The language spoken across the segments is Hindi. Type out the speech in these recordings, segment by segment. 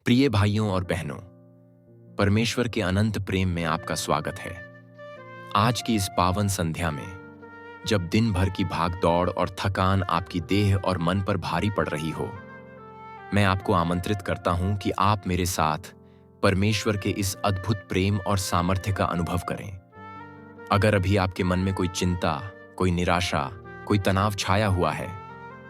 प्रिय भाइयों और बहनों, परमेश्वर के अनंत प्रेम में आपका स्वागत है। आज की इस पावन संध्या में, जब दिन भर की भाग दौड़ और थकान आपकी देह और मन पर भारी पड़ रही हो, मैं आपको आमंत्रित करता हूं कि आप मेरे साथ परमेश्वर के इस अद्भुत प्रेम और सामर्थ्य का अनुभव करें। अगर अभी आपके मन में कोई चिंता, कोई निराशा, कोई तनाव छाया हुआ है,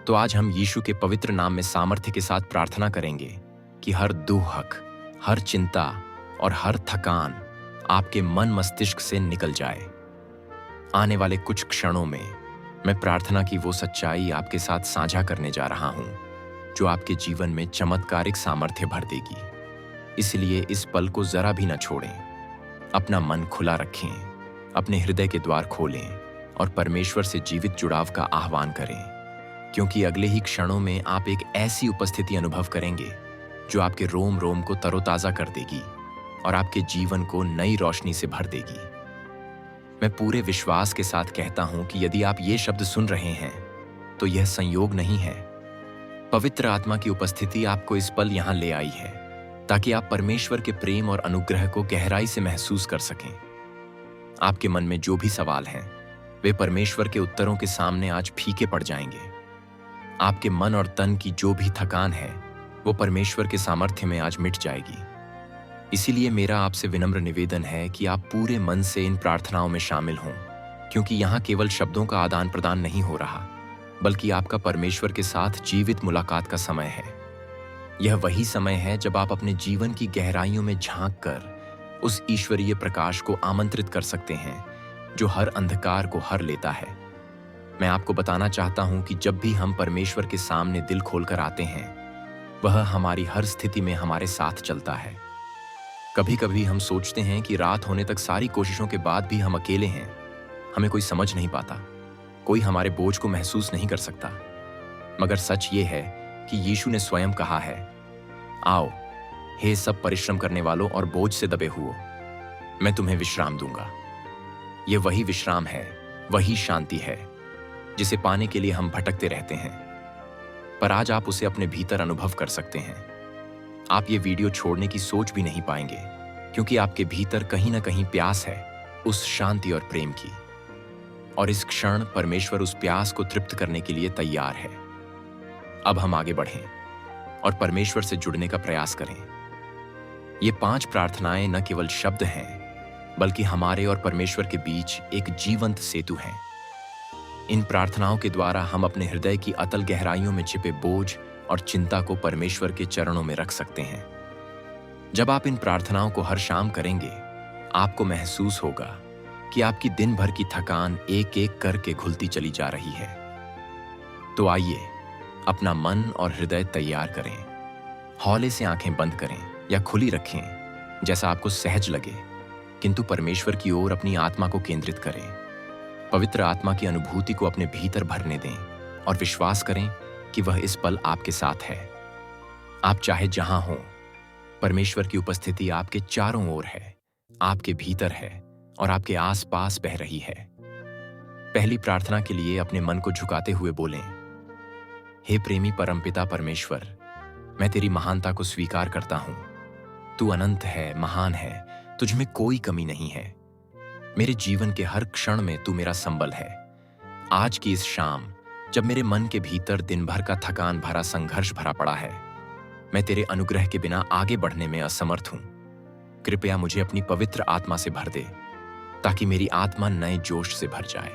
तो आज हम यीशु के पवित्र नाम में सामर्थ्य के साथ प्रार्थना करेंगे कि हर दुहक, हर चिंता और हर थकान आपके मन मस्तिष्क से निकल जाए। आने वाले कुछ क्षणों में मैं प्रार्थना की वो सच्चाई आपके साथ साझा करने जा रहा हूं जो आपके जीवन में चमत्कारिक सामर्थ्य भर देगी। इसलिए इस पल को जरा भी न छोड़ें। अपना मन खुला रखें, अपने हृदय के द्वार खोलें और परमेश्वर से जीवित जुड़ाव का आह्वान करें, क्योंकि अगले ही क्षणों में आप एक ऐसी उपस्थिति अनुभव करेंगे जो आपके रोम रोम को तरोताजा कर देगी और आपके जीवन को नई रोशनी से भर देगी। मैं पूरे विश्वास के साथ कहता हूं कि यदि आप ये शब्द सुन रहे हैं तो यह संयोग नहीं है। पवित्र आत्मा की उपस्थिति आपको इस पल यहां ले आई है ताकि आप परमेश्वर के प्रेम और अनुग्रह को गहराई से महसूस कर सकें। आपके मन में जो भी सवाल हैं, वे परमेश्वर के उत्तरों के सामने आज फीके पड़ जाएंगे। आपके मन और तन की जो भी थकान है, वो परमेश्वर के सामर्थ्य में आज मिट जाएगी। इसीलिए मेरा आपसे विनम्र निवेदन है कि आप पूरे मन से इन प्रार्थनाओं में शामिल हों, क्योंकि यहाँ केवल शब्दों का आदान प्रदान नहीं हो रहा, बल्कि आपका परमेश्वर के साथ जीवित मुलाकात का समय है। यह वही समय है जब आप अपने जीवन की गहराइयों में झांक कर उस ईश्वरीय प्रकाश को आमंत्रित कर सकते हैं जो हर अंधकार को हर लेता है। मैं आपको बताना चाहता हूं कि जब भी हम परमेश्वर के सामने दिल खोलकर आते हैं, वह हमारी हर स्थिति में हमारे साथ चलता है। कभी कभी हम सोचते हैं कि रात होने तक सारी कोशिशों के बाद भी हम अकेले हैं, हमें कोई समझ नहीं पाता, कोई हमारे बोझ को महसूस नहीं कर सकता। मगर सच ये है कि यीशु ने स्वयं कहा है, आओ हे सब परिश्रम करने वालों और बोझ से दबे हुओ, मैं तुम्हें विश्राम दूंगा। यह वही विश्राम है, वही शांति है जिसे पाने के लिए हम भटकते रहते हैं, पर आज आप उसे अपने भीतर अनुभव कर सकते हैं। आप ये वीडियो छोड़ने की सोच भी नहीं पाएंगे, क्योंकि आपके भीतर कहीं ना कहीं प्यास है उस शांति और प्रेम की, और इस क्षण परमेश्वर उस प्यास को तृप्त करने के लिए तैयार है। अब हम आगे बढ़ें और परमेश्वर से जुड़ने का प्रयास करें। ये 5 प्रार्थनाएं न केवल शब्द हैं, बल्कि हमारे और परमेश्वर के बीच एक जीवंत सेतु हैं। इन प्रार्थनाओं के द्वारा हम अपने हृदय की अतल गहराइयों में छिपे बोझ और चिंता को परमेश्वर के चरणों में रख सकते हैं। जब आप इन प्रार्थनाओं को हर शाम करेंगे, आपको महसूस होगा कि आपकी दिन भर की थकान एक एक करके घुलती चली जा रही है। तो आइए अपना मन और हृदय तैयार करें। हौले से आंखें बंद करें या खुली रखें, जैसा आपको सहज लगे, किंतु परमेश्वर की ओर अपनी आत्मा को केंद्रित करें। पवित्र आत्मा की अनुभूति को अपने भीतर भरने दें और विश्वास करें कि वह इस पल आपके साथ है। आप चाहे जहां हो, परमेश्वर की उपस्थिति आपके चारों ओर है, आपके भीतर है और आपके आसपास बह रही है। पहली प्रार्थना के लिए अपने मन को झुकाते हुए बोलें, हे प्रेमी परमपिता परमेश्वर, मैं तेरी महानता को स्वीकार करता हूं। तू अनंत है, महान है, तुझ में कोई कमी नहीं है। मेरे जीवन के हर क्षण में तू मेरा संबल है। आज की इस शाम, जब मेरे मन के भीतर दिन भर का थकान भरा संघर्ष भरा पड़ा है, मैं तेरे अनुग्रह के बिना आगे बढ़ने में असमर्थ हूं। कृपया मुझे अपनी पवित्र आत्मा से भर दे, ताकि मेरी आत्मा नए जोश से भर जाए।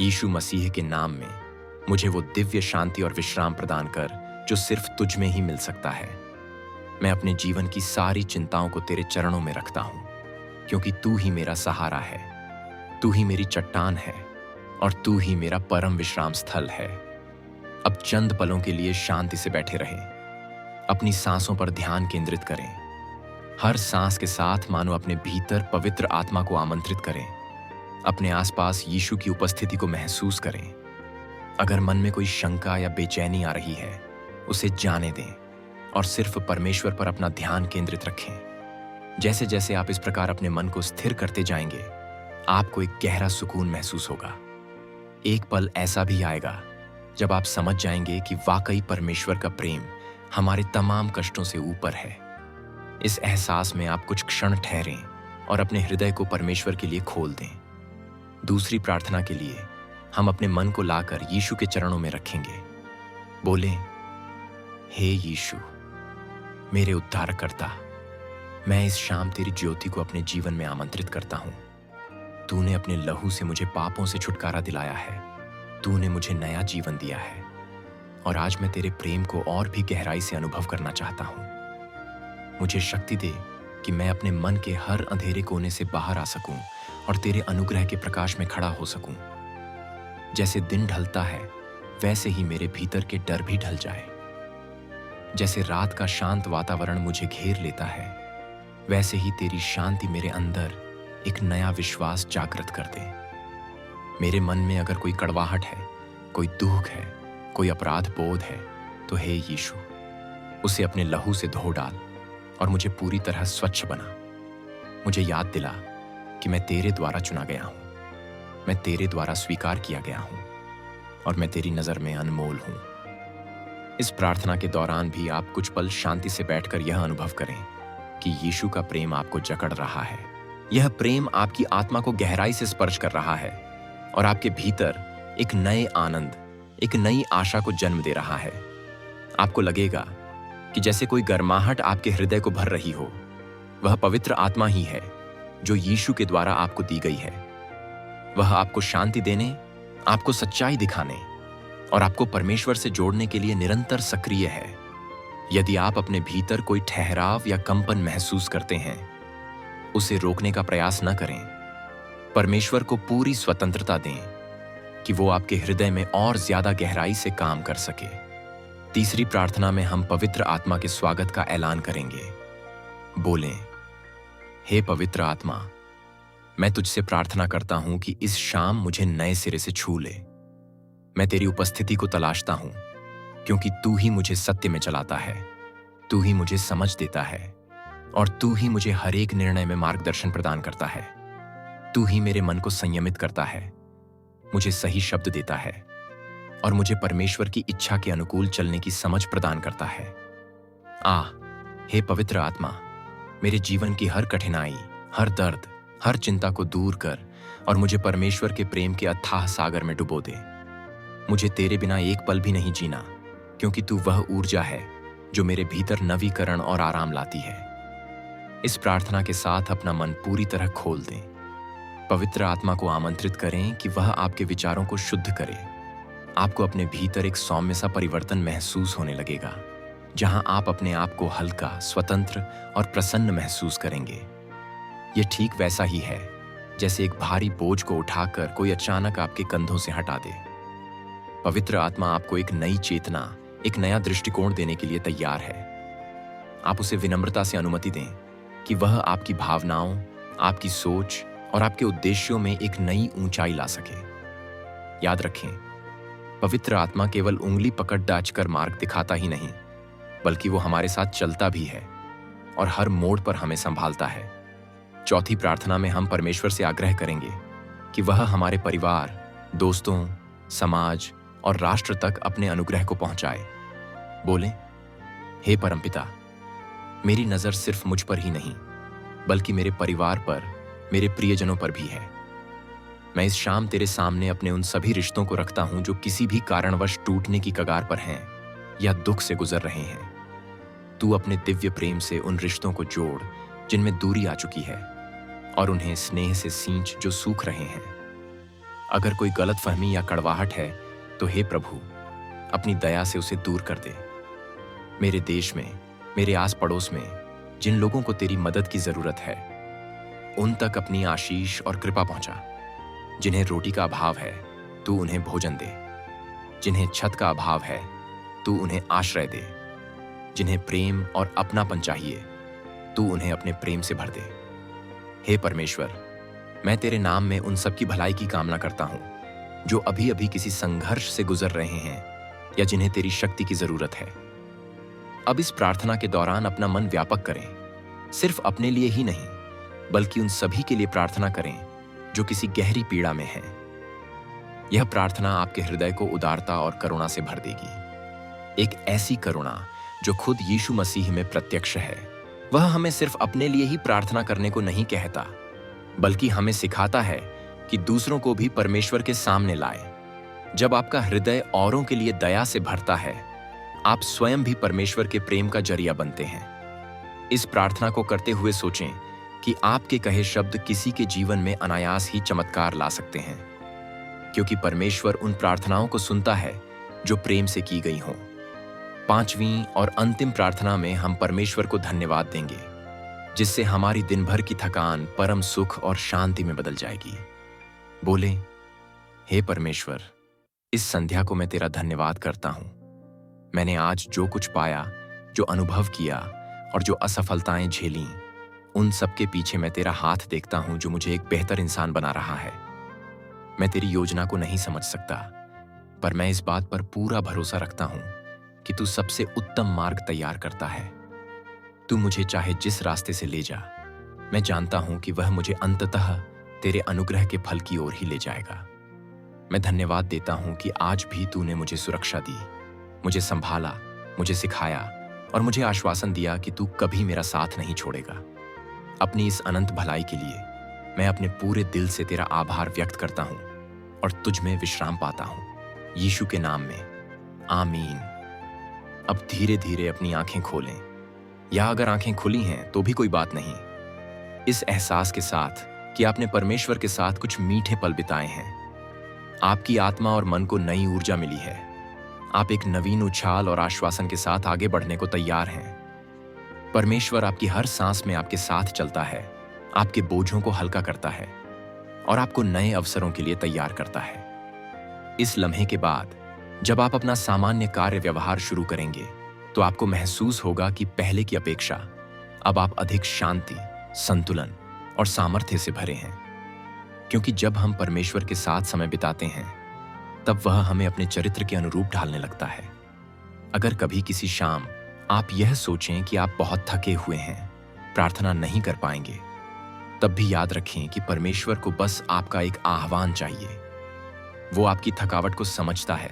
यीशु मसीह के नाम में मुझे वो दिव्य शांति और विश्राम प्रदान कर जो सिर्फ तुझ में ही मिल सकता है। मैं अपने जीवन की सारी चिंताओं को तेरे चरणों में रखता हूं, क्योंकि तू ही मेरा सहारा है, तू ही मेरी चट्टान है और तू ही मेरा परम विश्राम स्थल है। अब चंद पलों के लिए शांति से बैठे रहें। अपनी सांसों पर ध्यान केंद्रित करें। हर सांस के साथ मानो अपने भीतर पवित्र आत्मा को आमंत्रित करें। अपने आसपास यीशु की उपस्थिति को महसूस करें। अगर मन में कोई शंका या बेचैनी आ रही है, उसे जाने दें और सिर्फ परमेश्वर पर अपना ध्यान केंद्रित रखें। जैसे जैसे आप इस प्रकार अपने मन को स्थिर करते जाएंगे, आपको एक गहरा सुकून महसूस होगा। एक पल ऐसा भी आएगा जब आप समझ जाएंगे कि वाकई परमेश्वर का प्रेम हमारे तमाम कष्टों से ऊपर है। इस एहसास में आप कुछ क्षण ठहरें और अपने हृदय को परमेश्वर के लिए खोल दें। दूसरी प्रार्थना के लिए हम अपने मन को लाकर यीशु के चरणों में रखेंगे। बोलें, हे यीशु, मेरे उद्धारकर्ता, मैं इस शाम तेरी ज्योति को अपने जीवन में आमंत्रित करता हूं। तूने अपने लहू से मुझे पापों से छुटकारा दिलाया है। तूने मुझे नया जीवन दिया है और आज मैं तेरे प्रेम को और भी गहराई से अनुभव करना चाहता हूं। मुझे शक्ति दे कि मैं अपने मन के हर अंधेरे कोने से बाहर आ सकूं और तेरे अनुग्रह के प्रकाश में खड़ा हो सकूं। जैसे दिन ढलता है वैसे ही मेरे भीतर के डर भी ढल जाए। जैसे रात का शांत वातावरण मुझे घेर लेता है, वैसे ही तेरी शांति मेरे अंदर एक नया विश्वास जागृत कर दे। मेरे मन में अगर कोई कड़वाहट है, कोई दुख है, कोई अपराध बोध है, तो हे यीशु, उसे अपने लहू से धो डाल और मुझे पूरी तरह स्वच्छ बना। मुझे याद दिला कि मैं तेरे द्वारा चुना गया हूं, मैं तेरे द्वारा स्वीकार किया गया हूं और मैं तेरी नजर में अनमोल हूं। इस प्रार्थना के दौरान भी आप कुछ पल शांति से बैठकर यह अनुभव करें कि यीशु का प्रेम आपको जकड़ रहा है। यह प्रेम आपकी आत्मा को गहराई से स्पर्श कर रहा है और आपके भीतर एक नए आनंद, एक नई आशा को जन्म दे रहा है। आपको लगेगा कि जैसे कोई गर्माहट आपके हृदय को भर रही हो। वह पवित्र आत्मा ही है जो यीशु के द्वारा आपको दी गई है। वह आपको शांति देने, आपको सच्चाई दिखाने और आपको परमेश्वर से जोड़ने के लिए निरंतर सक्रिय है। यदि आप अपने भीतर कोई ठहराव या कंपन महसूस करते हैं, उसे रोकने का प्रयास न करें। परमेश्वर को पूरी स्वतंत्रता दें कि वो आपके हृदय में और ज्यादा गहराई से काम कर सके। तीसरी प्रार्थना में हम पवित्र आत्मा के स्वागत का ऐलान करेंगे। बोलें, हे पवित्र आत्मा, मैं तुझसे प्रार्थना करता हूं कि इस शाम मुझे नए सिरे से छू ले। मैं तेरी उपस्थिति को तलाशता हूं क्योंकि तू ही मुझे सत्य में चलाता है, तू ही मुझे समझ देता है और तू ही मुझे हर एक निर्णय में मार्गदर्शन प्रदान करता है। तू ही मेरे मन को संयमित करता है, मुझे सही शब्द देता है और मुझे परमेश्वर की इच्छा के अनुकूल चलने की समझ प्रदान करता है। हे पवित्र आत्मा, मेरे जीवन की हर कठिनाई, हर दर्द, हर चिंता को दूर कर और मुझे परमेश्वर के प्रेम के अथाह सागर में डुबो दे। मुझे तेरे बिना एक पल भी नहीं जीना, क्योंकि तू वह ऊर्जा है जो मेरे भीतर नवीकरण और आराम लाती है। इस प्रार्थना के साथ अपना मन पूरी तरह खोल दें। पवित्र आत्मा को आमंत्रित करें कि वह आपके विचारों को शुद्ध करे। आपको अपने भीतर एक सौम्य सा परिवर्तन महसूस होने लगेगा, जहां आप अपने आप को हल्का, स्वतंत्र और प्रसन्न महसूस करेंगे। यह ठीक वैसा ही है जैसे एक भारी बोझ को उठाकर कोई अचानक आपके कंधों से हटा दे। पवित्र आत्मा आपको एक नई चेतना, एक नया दृष्टिकोण देने के लिए तैयार है। आप उसे विनम्रता से अनुमति दें कि वह आपकी भावनाओं, आपकी सोच और आपके उद्देश्यों में एक नई ऊंचाई ला सके। याद रखें, पवित्र आत्मा केवल उंगली पकड़ दाचकर मार्ग दिखाता ही नहीं, बल्कि वो हमारे साथ चलता भी है और हर मोड़ पर हमें संभालता है। चौथी प्रार्थना में हम परमेश्वर से आग्रह करेंगे कि वह हमारे परिवार, दोस्तों, समाज और राष्ट्र तक अपने अनुग्रह को पहुंचाए। बोलें, हे परमपिता, मेरी नजर सिर्फ मुझ पर ही नहीं, बल्कि मेरे परिवार पर, मेरे प्रियजनों पर भी है। मैं इस शाम तेरे सामने अपने उन सभी रिश्तों को रखता हूं जो किसी भी कारणवश टूटने की कगार पर हैं या दुख से गुजर रहे हैं। तू अपने दिव्य प्रेम से उन रिश्तों को जोड़ जिनमें दूरी आ चुकी है और उन्हें स्नेह से सींच जो सूख रहे हैं। अगर कोई गलतफहमी या कड़वाहट है तो हे प्रभु, अपनी दया से उसे दूर कर दे। मेरे देश में, मेरे आस पड़ोस में जिन लोगों को तेरी मदद की जरूरत है, उन तक अपनी आशीष और कृपा पहुंचा। जिन्हें रोटी का अभाव है, तू उन्हें भोजन दे। जिन्हें छत का अभाव है, तू उन्हें आश्रय दे। जिन्हें प्रेम और अपनापन चाहिए, तू उन्हें अपने प्रेम से भर दे। हे परमेश्वर, मैं तेरे नाम में उन सब की भलाई की कामना करता हूं जो अभी अभी किसी संघर्ष से गुजर रहे हैं या जिन्हें तेरी शक्ति की जरूरत है। अब इस प्रार्थना के दौरान अपना मन व्यापक करें। सिर्फ अपने लिए ही नहीं, बल्कि उन सभी के लिए प्रार्थना करें जो किसी गहरी पीड़ा में हैं। यह प्रार्थना आपके हृदय को उदारता और करुणा से भर देगी। एक ऐसी करुणा जो खुद यीशु मसीह में प्रत्यक्ष है। वह हमें सिर्फ अपने लिए ही प्रार्थना करने को नहीं कहता, बल्कि हमें सिखाता है कि दूसरों को भी परमेश्वर के सामने लाए। जब आपका हृदय औरों के लिए दया से भरता है, आप स्वयं भी परमेश्वर के प्रेम का जरिया बनते हैं। इस प्रार्थना को करते हुए सोचें कि आपके कहे शब्द किसी के जीवन में अनायास ही चमत्कार ला सकते हैं, क्योंकि परमेश्वर उन प्रार्थनाओं को सुनता है जो प्रेम से की गई हों। पांचवीं और अंतिम प्रार्थना में हम परमेश्वर को धन्यवाद देंगे, जिससे हमारी दिन भर की थकान परम सुख और शांति में बदल जाएगी। बोले, हे परमेश्वर, इस संध्या को मैं तेरा धन्यवाद करता हूं। मैंने आज जो कुछ पाया, जो अनुभव किया और जो असफलताएं झेली, उन सब के पीछे मैं तेरा हाथ देखता हूं, जो मुझे एक बेहतर इंसान बना रहा है। मैं तेरी योजना को नहीं समझ सकता, पर मैं इस बात पर पूरा भरोसा रखता हूं कि तू सबसे उत्तम मार्ग तैयार करता है। तू मुझे चाहे जिस रास्ते से ले जा, मैं जानता हूं कि वह मुझे अंततः तेरे अनुग्रह के फल की ओर ही ले जाएगा। मैं धन्यवाद देता हूं कि आज भी तूने मुझे सुरक्षा दी, मुझे संभाला, मुझे सिखाया और मुझे आश्वासन दिया कि तू कभी मेरा साथ नहीं छोड़ेगा। अपनी इस अनंत भलाई के लिए मैं अपने पूरे दिल से तेरा आभार व्यक्त करता हूं और तुझ में विश्राम पाता हूं। यीशु के नाम में, आमीन। अब धीरे धीरे अपनी आंखें खोलें, या अगर आंखें खुली हैं तो भी कोई बात नहीं, इस एहसास के साथ कि आपने परमेश्वर के साथ कुछ मीठे पल बिताए हैं। आपकी आत्मा और मन को नई ऊर्जा मिली है। आप एक नवीन उछाल और आश्वासन के साथ आगे बढ़ने को तैयार हैं। परमेश्वर आपकी हर सांस में आपके साथ चलता है, आपके बोझों को हल्का करता है और आपको नए अवसरों के लिए तैयार करता है। इस लम्हे के बाद जब आप अपना सामान्य कार्य व्यवहार शुरू करेंगे, तो आपको महसूस होगा कि पहले की अपेक्षा अब आप अधिक शांति, संतुलन और सामर्थ्य से भरे हैं। क्योंकि जब हम परमेश्वर के साथ समय बिताते हैं, तब वह हमें अपने चरित्र के अनुरूप ढालने लगता है। अगर कभी किसी शाम आप यह सोचें कि आप बहुत थके हुए हैं, प्रार्थना नहीं कर पाएंगे, तब भी याद रखें कि परमेश्वर को बस आपका एक आह्वान चाहिए। वो आपकी थकावट को समझता है।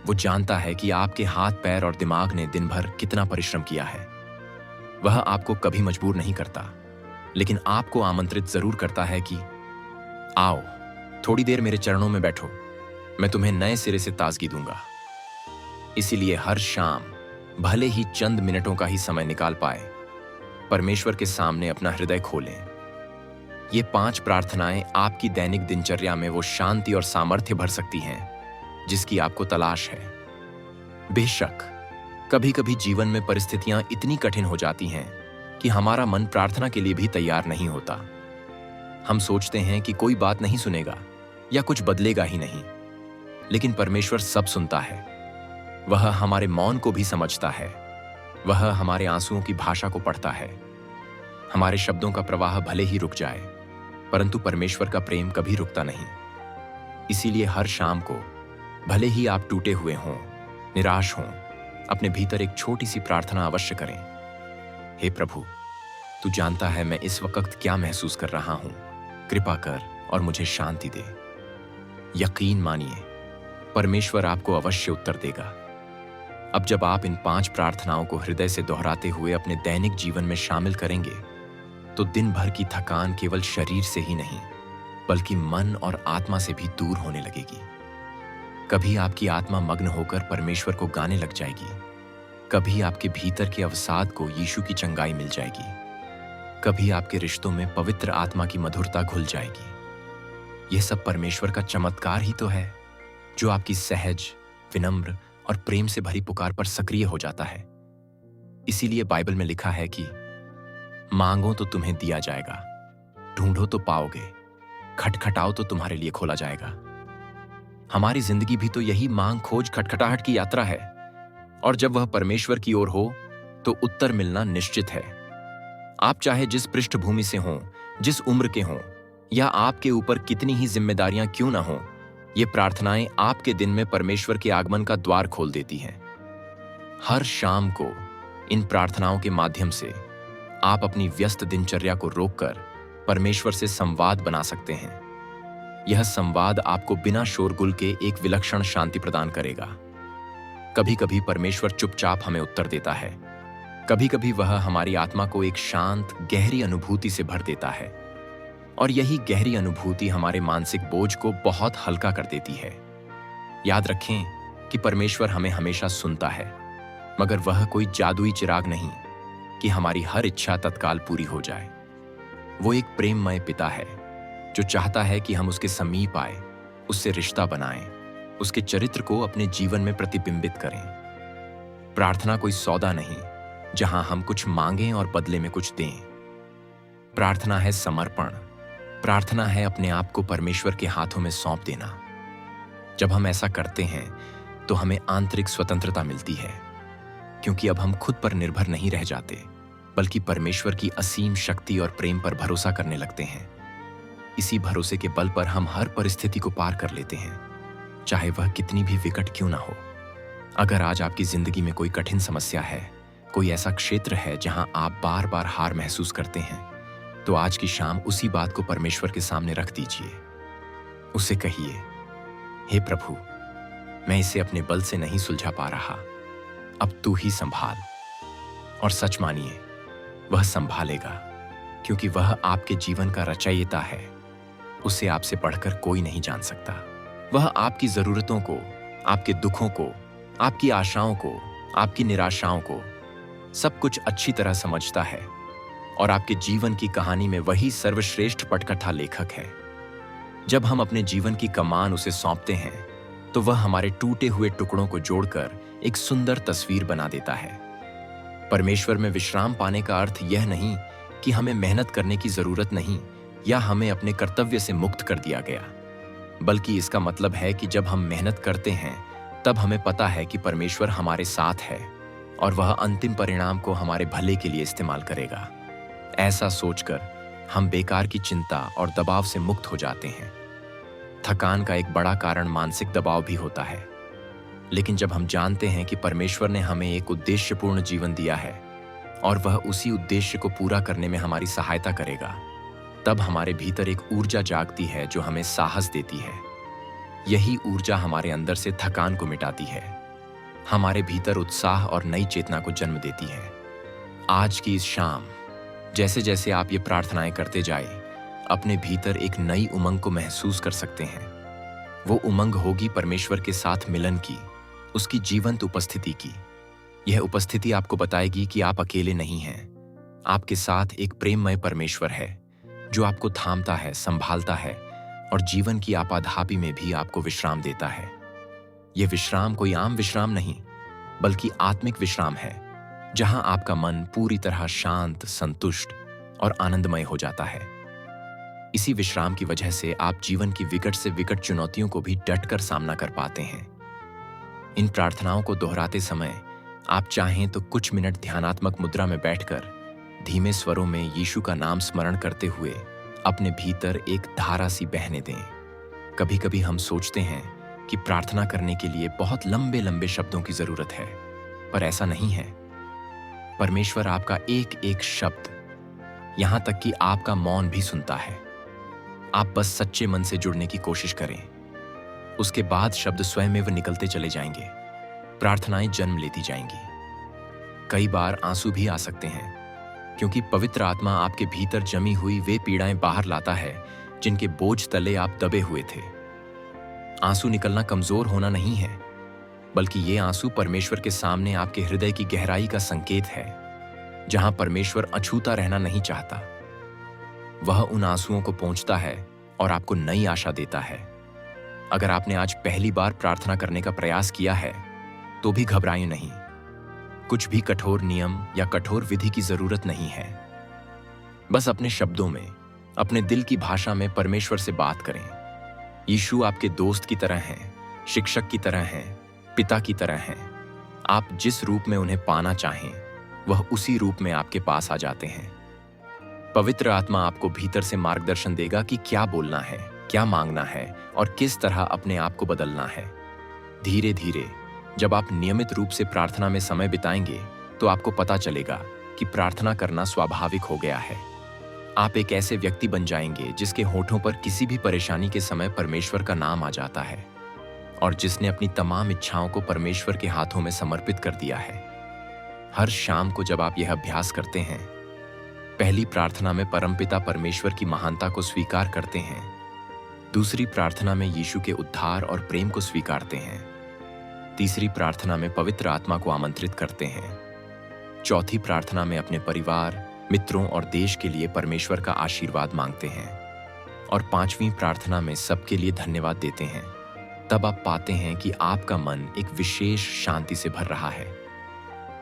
वो जानता है कि आपके हाथ, पैर और दिमाग ने दिन भर कितना परिश्रम किया है। वह आपको कभी मजबूर नहीं करता, लेकिन आपको आमंत्रित जरूर करता है कि आओ, थोड़ी देर मेरे चरणों में बैठो, मैं तुम्हें नए सिरे से ताजगी दूंगा। इसीलिए हर शाम, भले ही चंद मिनटों का ही समय निकाल पाए, परमेश्वर के सामने अपना हृदय खोलें। ये 5 प्रार्थनाएं आपकी दैनिक दिनचर्या में वो शांति और सामर्थ्य भर सकती हैं जिसकी आपको तलाश है। बेशक कभी कभी जीवन में परिस्थितियां इतनी कठिन हो जाती हैं कि हमारा मन प्रार्थना के लिए भी तैयार नहीं होता। हम सोचते हैं कि कोई बात नहीं सुनेगा या कुछ बदलेगा ही नहीं, लेकिन परमेश्वर सब सुनता है। वह हमारे मौन को भी समझता है। वह हमारे आंसुओं की भाषा को पढ़ता है। हमारे शब्दों का प्रवाह भले ही रुक जाए, परंतु परमेश्वर का प्रेम कभी रुकता नहीं। इसीलिए हर शाम को, भले ही आप टूटे हुए हों, निराश हों, अपने भीतर एक छोटी सी प्रार्थना अवश्य करें। हे प्रभु, तू जानता है मैं इस वक्त क्या महसूस कर रहा हूं। कृपा कर और मुझे शांति दे। यकीन मानिए, परमेश्वर आपको अवश्य उत्तर देगा। अब जब आप इन 5 प्रार्थनाओं को हृदय से दोहराते हुए अपने दैनिक जीवन में शामिल करेंगे, तो दिन भर की थकान केवल शरीर से ही नहीं, बल्कि मन और आत्मा से भी दूर होने लगेगी। कभी आपकी आत्मा मग्न होकर परमेश्वर को गाने लग जाएगी। कभी आपके भीतर के अवसाद को यीशु की चंगाई मिल जाएगी। कभी आपके रिश्तों में पवित्र आत्मा की मधुरता घुल जाएगी। यह सब परमेश्वर का चमत्कार ही तो है, जो आपकी सहज, विनम्र और प्रेम से भरी पुकार पर सक्रिय हो जाता है। इसीलिए बाइबल में लिखा है कि मांगो तो तुम्हें दिया जाएगा, ढूंढो तो पाओगे, खटखटाओ तो तुम्हारे लिए खोला जाएगा। हमारी जिंदगी भी तो यही मांग, खोज, खटखटाहट की यात्रा है। और जब वह परमेश्वर की ओर हो, तो उत्तर मिलना निश्चित है। आप चाहे जिस पृष्ठभूमि से हों, जिस उम्र के हों, या आपके ऊपर कितनी ही जिम्मेदारियां क्यों ना हों, ये प्रार्थनाएं आपके दिन में परमेश्वर के आगमन का द्वार खोल देती हैं। हर शाम को इन प्रार्थनाओं के माध्यम से आप अपनी व्यस्त दिनचर्या को रोककर परमेश्वर से संवाद बना सकते हैं। यह संवाद आपको बिना शोरगुल के एक विलक्षण शांति प्रदान करेगा। कभी कभी परमेश्वर चुपचाप हमें उत्तर देता है, कभी कभी वह हमारी आत्मा को एक शांत गहरी अनुभूति से भर देता है, और यही गहरी अनुभूति हमारे मानसिक बोझ को बहुत हल्का कर देती है। याद रखें कि परमेश्वर हमें हमेशा सुनता है, मगर वह कोई जादुई चिराग नहीं कि हमारी हर इच्छा तत्काल पूरी हो जाए। वो एक प्रेममय पिता है जो चाहता है कि हम उसके समीप आए, उससे रिश्ता बनाएं, उसके चरित्र को अपने जीवन में प्रतिबिंबित करें। प्रार्थना कोई सौदा नहीं जहां हम कुछ मांगें और बदले में कुछ दें। प्रार्थना है समर्पण, प्रार्थना है अपने आप को परमेश्वर के हाथों में सौंप देना। जब हम ऐसा करते हैं तो हमें आंतरिक स्वतंत्रता मिलती है, क्योंकि अब हम खुद पर निर्भर नहीं रह जाते, बल्कि परमेश्वर की असीम शक्ति और प्रेम पर भरोसा करने लगते हैं। इसी भरोसे के बल पर हम हर परिस्थिति को पार कर लेते हैं, चाहे वह कितनी भी विकट क्यों ना हो। अगर आज आपकी जिंदगी में कोई कठिन समस्या है, कोई ऐसा क्षेत्र है जहां आप बार बार हार महसूस करते हैं, तो आज की शाम उसी बात को परमेश्वर के सामने रख दीजिए। उसे कहिए, हे प्रभु, मैं इसे अपने बल से नहीं सुलझा पा रहा, अब तू ही संभाल। और सच मानिए, वह संभालेगा, क्योंकि वह आपके जीवन का रचयिता है। उसे आपसे बढ़कर कोई नहीं जान सकता। वह आपकी जरूरतों को, आपके दुखों को, आपकी आशाओं को, आपकी निराशाओं को, सब कुछ अच्छी तरह समझता है, और आपके जीवन की कहानी में वही सर्वश्रेष्ठ पटकथा लेखक है। जब हम अपने जीवन की कमान उसे सौंपते हैं, तो वह हमारे टूटे हुए टुकड़ों को जोड़कर एक सुंदर तस्वीर बना देता है। परमेश्वर में विश्राम पाने का अर्थ यह नहीं कि हमें मेहनत करने की जरूरत नहीं या हमें अपने कर्तव्य से मुक्त कर दिया गया, बल्कि इसका मतलब है कि जब हम मेहनत करते हैं तब हमें पता है कि परमेश्वर हमारे साथ है और वह अंतिम परिणाम को हमारे भले के लिए इस्तेमाल करेगा। ऐसा सोचकर हम बेकार की चिंता और दबाव से मुक्त हो जाते हैं। थकान का एक बड़ा कारण मानसिक दबाव भी होता है, लेकिन जब हम जानते हैं कि परमेश्वर ने हमें एक उद्देश्यपूर्ण जीवन दिया है और वह उसी उद्देश्य को पूरा करने में हमारी सहायता करेगा, तब हमारे भीतर एक ऊर्जा जागती है जो हमें साहस देती है। यही ऊर्जा हमारे अंदर से थकान को मिटाती है, हमारे भीतर उत्साह और नई चेतना को जन्म देती है। आज की इस शाम जैसे जैसे आप ये प्रार्थनाएं करते जाए, अपने भीतर एक नई उमंग को महसूस कर सकते हैं। वो उमंग होगी परमेश्वर के साथ मिलन की, उसकी जीवंत उपस्थिति की। यह उपस्थिति आपको बताएगी कि आप अकेले नहीं हैं। आपके साथ एक प्रेममय परमेश्वर है जो आपको थामता है, संभालता है और जीवन की आपाधापी में भी आपको विश्राम देता है। यह विश्राम कोई आम विश्राम नहीं, बल्कि आत्मिक विश्राम है, जहां आपका मन पूरी तरह शांत, संतुष्ट और आनंदमय हो जाता है। इसी विश्राम की वजह से आप जीवन की विकट से विकट चुनौतियों को भी डटकर सामना कर पाते हैं। इन प्रार्थनाओं को दोहराते समय आप चाहें तो कुछ मिनट ध्यानात्मक मुद्रा में बैठकर धीमे स्वरों में यीशु का नाम स्मरण करते हुए अपने भीतर एक धारा सी बहने दें। कभी कभी हम सोचते हैं कि प्रार्थना करने के लिए बहुत लंबे लंबे शब्दों की जरूरत है, पर ऐसा नहीं है। परमेश्वर आपका एक एक शब्द, यहां तक कि आपका मौन भी सुनता है। आप बस सच्चे मन से जुड़ने की कोशिश करें, उसके बाद शब्द स्वयमेव निकलते चले जाएंगे, प्रार्थनाएं जन्म लेती जाएंगी। कई बार आंसू भी आ सकते हैं, क्योंकि पवित्र आत्मा आपके भीतर जमी हुई वे पीड़ाएं बाहर लाता है जिनके बोझ तले आप दबे हुए थे। आंसू निकलना कमजोर होना नहीं है, बल्कि ये आंसू परमेश्वर के सामने आपके हृदय की गहराई का संकेत है, जहां परमेश्वर अछूता रहना नहीं चाहता। वह उन आंसुओं को पोंछता है और आपको नई आशा देता है। अगर आपने आज पहली बार प्रार्थना करने का प्रयास किया है, तो भी घबराएं नहीं। कुछ भी कठोर नियम या कठोर विधि की जरूरत नहीं है। बस अपने शब्दों में, अपने दिल की भाषा में परमेश्वर से बात करें। यीशु आपके दोस्त की तरह हैं, शिक्षक की तरह हैं, पिता की तरह हैं। आप जिस रूप में उन्हें पाना चाहें, वह उसी रूप में आपके पास आ जाते हैं। पवित्र आत्मा आपको भीतर से मार्गदर्शन देगा कि क्या बोलना है, क्या मांगना है और किस तरह अपने आप को बदलना है। धीरे धीरे जब आप नियमित रूप से प्रार्थना में समय बिताएंगे, तो आपको पता चलेगा कि प्रार्थना करना स्वाभाविक हो गया है। आप एक ऐसे व्यक्ति बन जाएंगे जिसके होठों पर किसी भी परेशानी के समय परमेश्वर का नाम आ जाता है। और जिसने अपनी तमाम इच्छाओं को परमेश्वर के हाथों में समर्पित कर दिया है। हर शाम को जब आप यह अभ्यास करते हैं, पहली प्रार्थना में परमपिता परमेश्वर की महानता को स्वीकार करते हैं, दूसरी प्रार्थना में यीशु के उद्धार और प्रेम को स्वीकारते हैं, तीसरी प्रार्थना में पवित्र आत्मा को आमंत्रित करते हैं, चौथी प्रार्थना में अपने परिवार, मित्रों और देश के लिए परमेश्वर का आशीर्वाद मांगते हैं, और पांचवी प्रार्थना में सबके लिए धन्यवाद देते हैं, तब आप पाते हैं कि आपका मन एक विशेष शांति से भर रहा है।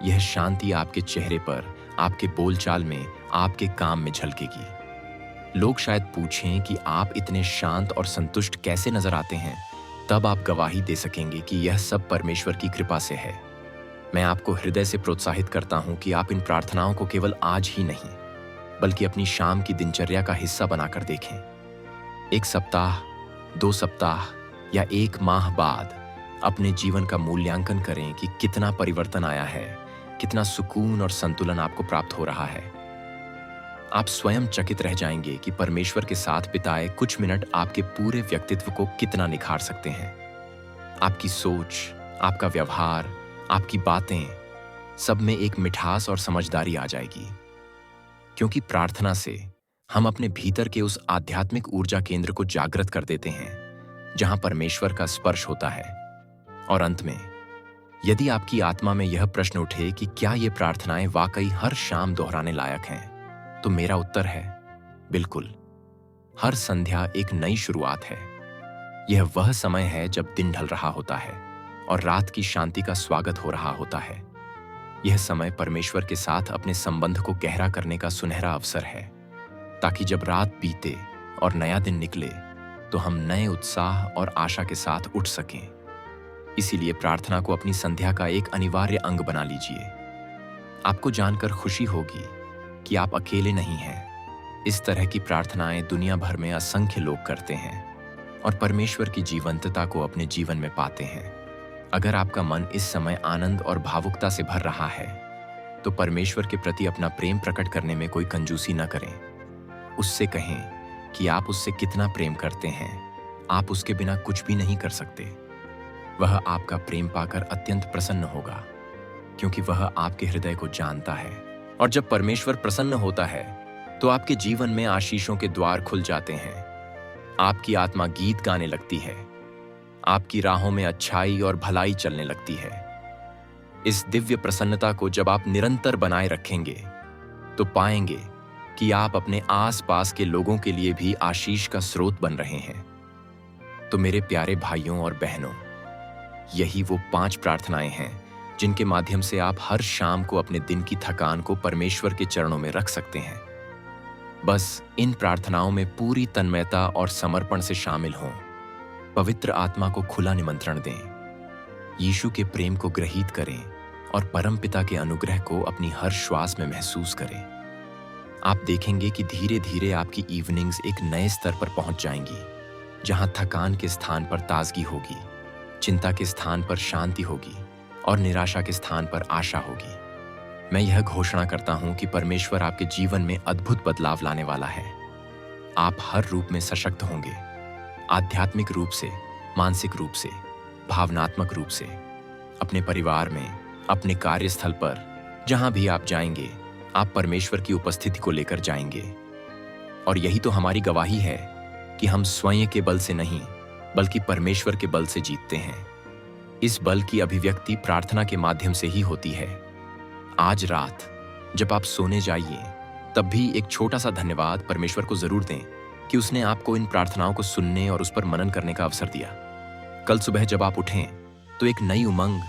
यह शांति आपके चेहरे पर, आपके बोलचाल में, आपके काम में झलकेगी। लोग शायद पूछें कि आप इतने शांत और संतुष्ट कैसे नजर आते हैं, तब आप गवाही दे सकेंगे कि यह सब परमेश्वर की कृपा से है। मैं आपको हृदय से प्रोत्साहित करता हूं कि आप इन प्रार्थनाओं को केवल आज ही नहीं, बल्कि अपनी शाम की दिनचर्या का हिस्सा बनाकर देखें। 1 सप्ताह, 2 सप्ताह या 1 माह बाद अपने जीवन का मूल्यांकन करें कि कितना परिवर्तन आया है, कितना सुकून और संतुलन आपको प्राप्त हो रहा है। आप स्वयं चकित रह जाएंगे कि परमेश्वर के साथ बिताए कुछ मिनट आपके पूरे व्यक्तित्व को कितना निखार सकते हैं। आपकी सोच, आपका व्यवहार, आपकी बातें, सब में एक मिठास और समझदारी आ जाएगी, क्योंकि प्रार्थना से हम अपने भीतर के उस आध्यात्मिक ऊर्जा केंद्र को जागृत कर देते हैं जहां परमेश्वर का स्पर्श होता है। और अंत में, यदि आपकी आत्मा में यह प्रश्न उठे कि क्या ये प्रार्थनाएं वाकई हर शाम दोहराने लायक हैं, तो मेरा उत्तर है बिल्कुल। हर संध्या एक नई शुरुआत है। यह वह समय है जब दिन ढल रहा होता है और रात की शांति का स्वागत हो रहा होता है। यह समय परमेश्वर के साथ अपने संबंध को गहरा करने का सुनहरा अवसर है, ताकि जब रात बीते और नया दिन निकले तो हम नए उत्साह और आशा के साथ उठ सकें। इसीलिए प्रार्थना को अपनी संध्या का एक अनिवार्य अंग बना लीजिए। आपको जानकर खुशी होगी कि आप अकेले नहीं हैं। इस तरह की प्रार्थनाएं दुनिया भर में असंख्य लोग करते हैं और परमेश्वर की जीवंतता को अपने जीवन में पाते हैं। अगर आपका मन इस समय आनंद और भावुकता से भर रहा है, तो परमेश्वर के प्रति अपना प्रेम प्रकट करने में कोई कंजूसी न करें। उससे कहें कि आप उससे कितना प्रेम करते हैं। आप उसके बिना कुछ भी नहीं कर सकते। वह आपका प्रेम पाकर अत्यंत प्रसन्न होगा, क्योंकि वह आपके हृदय को जानता है। और जब परमेश्वर प्रसन्न होता है, तो आपके जीवन में आशीषों के द्वार खुल जाते हैं। आपकी आत्मा गीत गाने लगती है। आपकी राहों में अच्छाई और भलाई चलने लगती है। इस दिव्य प्रसन्नता को जब आप निरंतर बनाए रखेंगे, तो पाएंगे कि आप अपने आसपास के लोगों के लिए भी आशीष का स्रोत बन रहे हैं। तो मेरे प्यारे भाइयों और बहनों, यही वो 5 प्रार्थनाएं हैं जिनके माध्यम से आप हर शाम को अपने दिन की थकान को परमेश्वर के चरणों में रख सकते हैं। बस इन प्रार्थनाओं में पूरी तन्मयता और समर्पण से शामिल हों। पवित्र आत्मा को खुला निमंत्रण दें। यीशु के प्रेम को ग्रहीत करें और परमपिता के अनुग्रह को अपनी हर श्वास में महसूस करें। आप देखेंगे कि धीरे धीरे आपकी इवनिंग्स एक नए स्तर पर पहुंच जाएंगी, जहां थकान के स्थान पर ताजगी होगी, चिंता के स्थान पर शांति होगी और निराशा के स्थान पर आशा होगी। मैं यह घोषणा करता हूं कि परमेश्वर आपके जीवन में अद्भुत बदलाव लाने वाला है। आप हर रूप में सशक्त होंगे, आध्यात्मिक रूप से, मानसिक रूप से, भावनात्मक रूप से। अपने परिवार में, अपने कार्यस्थल पर, जहां भी आप जाएंगे, आप परमेश्वर की उपस्थिति को लेकर जाएंगे। और यही तो हमारी गवाही है कि हम स्वयं के बल से नहीं, बल्कि परमेश्वर के बल से जीतते हैं। इस बल की अभिव्यक्ति प्रार्थना के माध्यम से ही होती है। आज रात जब आप सोने जाइए, तब भी एक छोटा सा धन्यवाद परमेश्वर को जरूर दें कि उसने आपको इन प्रार्थनाओं को सुनने और उस पर मनन करने का अवसर दिया। कल सुबह जब आप उठें, तो एक नई उमंग,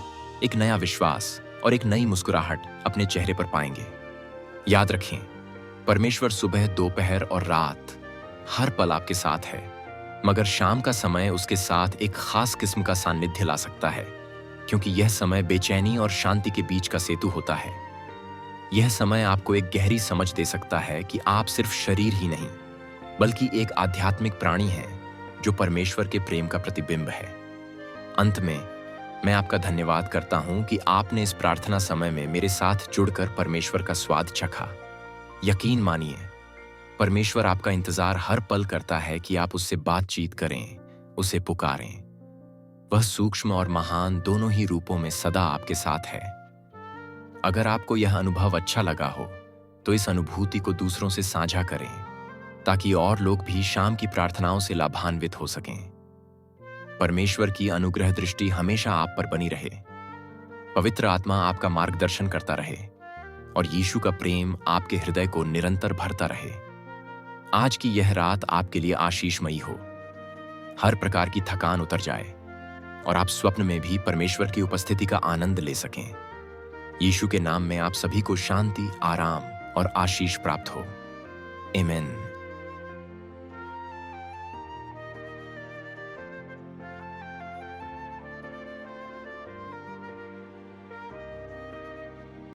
एक नया विश्वास और एक नई मुस्कुराहट अपने चेहरे पर पाएंगे। याद रखें, परमेश्वर सुबह, दोपहर और रात हर पल आपके साथ है, मगर शाम का समय उसके साथ एक खास किस्म का सानिध्य ला सकता है, क्योंकि यह समय बेचैनी और शांति के बीच का सेतु होता है। यह समय आपको एक गहरी समझ दे सकता है कि आप सिर्फ शरीर ही नहीं, बल्कि एक आध्यात्मिक प्राणी हैं जो परमेश्वर के प्रेम का प्रतिबिंब है। अंत में मैं आपका धन्यवाद करता हूं कि आपने इस प्रार्थना समय में मेरे साथ जुड़कर परमेश्वर का स्वाद चखा। यकीन मानिए, परमेश्वर आपका इंतजार हर पल करता है कि आप उससे बातचीत करें, उसे पुकारें। वह सूक्ष्म और महान दोनों ही रूपों में सदा आपके साथ है। अगर आपको यह अनुभव अच्छा लगा हो तो इस अनुभूति को दूसरों से साझा करें ताकि और लोग भी शाम की प्रार्थनाओं से लाभान्वित हो सकें। परमेश्वर की अनुग्रह दृष्टि हमेशा आप पर बनी रहे। पवित्र आत्मा आपका मार्गदर्शन करता रहे और यीशु का प्रेम आपके हृदय को निरंतर भरता रहे। आज की यह रात आपके लिए आशीषमयी हो। हर प्रकार की थकान उतर जाए और आप स्वप्न में भी परमेश्वर की उपस्थिति का आनंद ले सकें। यीशु के नाम में आप सभी को शांति, आराम और आशीष प्राप्त हो। आमीन।